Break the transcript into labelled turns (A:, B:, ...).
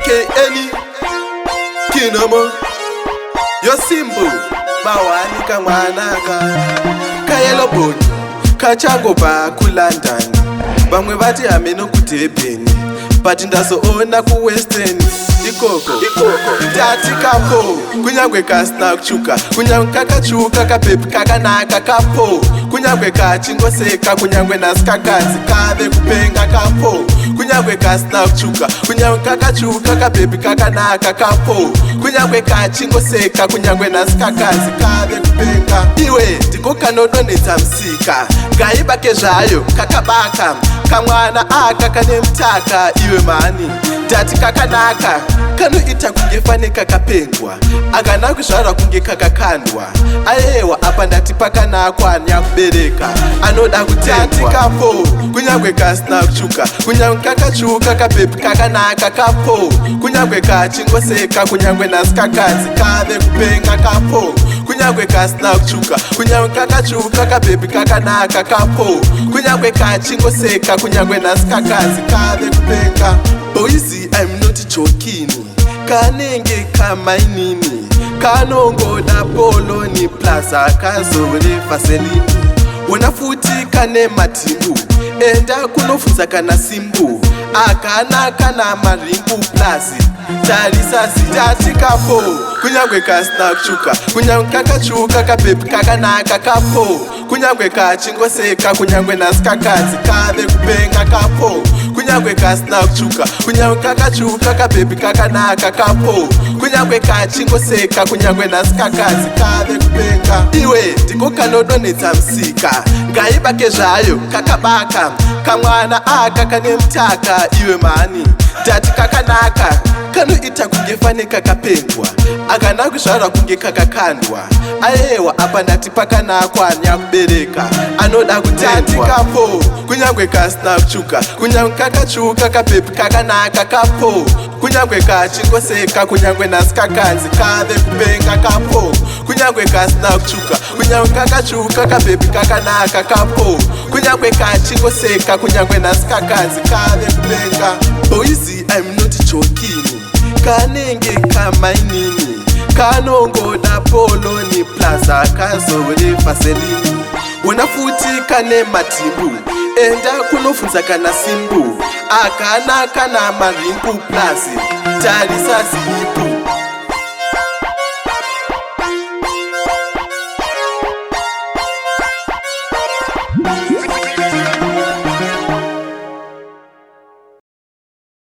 A: KN Kinomo Yo Simbu Bawani kamwanaka Kayelo boni Kachango ba ku London Bamwe bati ameno ku Durban But ndazoona ku Western Ikoko Tati kapo Kunyangwe kasna kuchuka Kunyangwe kakachuka kapepi kakanaka kapo Kunyangwe kachingoseka Kunyangwe naskakazi kave kupenga kapo Kunyangwe kasna kuchuka Kunyangwe kakachuka kapepi kakanaka kapo Kunyangwe kachingoseka Kunyangwe naskakazi kave kupenga Iwe ndiko kanodonetsa msika Gaiba kezvayo kakabaka Kamwana aka kane mtaka iwe mani Tati kakanaka kanoita kunge fane kakapengwa akana kuzvara kunge kakakandwa ayewa apa ndati pakanakwa nyakubereka anoda kutendwa kapo kunyangwe kasina kuchuka kunyangwe kakachuka kapepi kakanaka kapo kunyangwe kachingoseka kunyangwe nasikakazi kave kupenga kapo kunyangwe kasina kuchuka kunyangwe kakachuka kapepi kakanaka kapo kunyangwe kachingoseka kunyangwe nasikakazi kave kupenga Boise, I'm not joking. Kanenge kamainini kanongoda poloni plaza kazore faselini wona futi kane matimbu enda kunofunza kana simbu akana kana maringu plazi tarisa sitati kapo kunyangwe kasina kuchuka kunyangwe kakachuka kapepi kakanaka kapo kunyangwe kachingoseka kunyangwe nasikakazi kave kupenga kapo kunyangwe kasina kuchuka kunyangwe kakachuka kapepi kakanaka kapo kunyangwe kachingoseka kunyangwe nasikakazi kave kupenga iwe ndiko kanodonetsa msika ngaiba kezvayo kakabaka kamwana aka kane mtaka iwe mani tati kakanaka kanoita kunge fane kakapengwa akana kuzvara kunge kakakandwa ayewa apa ndati pakanakwa nyakubereka anoda kutendwa kapo kunyangwe kasina kuchuka kunyangwe kakachuka kapepi kakanaka kapo kunyangwe kachingoseka kunyangwe nasikakazi kave kupenga kapo kunyangwe kasina kuchuka kunyangwe kakachuka kapepi kakanaka kapo kunyangwe kachingoseka kunyangwe nasikakazi kave kupenga Boise, I'm not joking kanenge kamainini kanongoda poloni plaza kazore faselini wona futi kane matimbu enda kunofunza kana simbu akana kana maringu plazi tarisa ziipu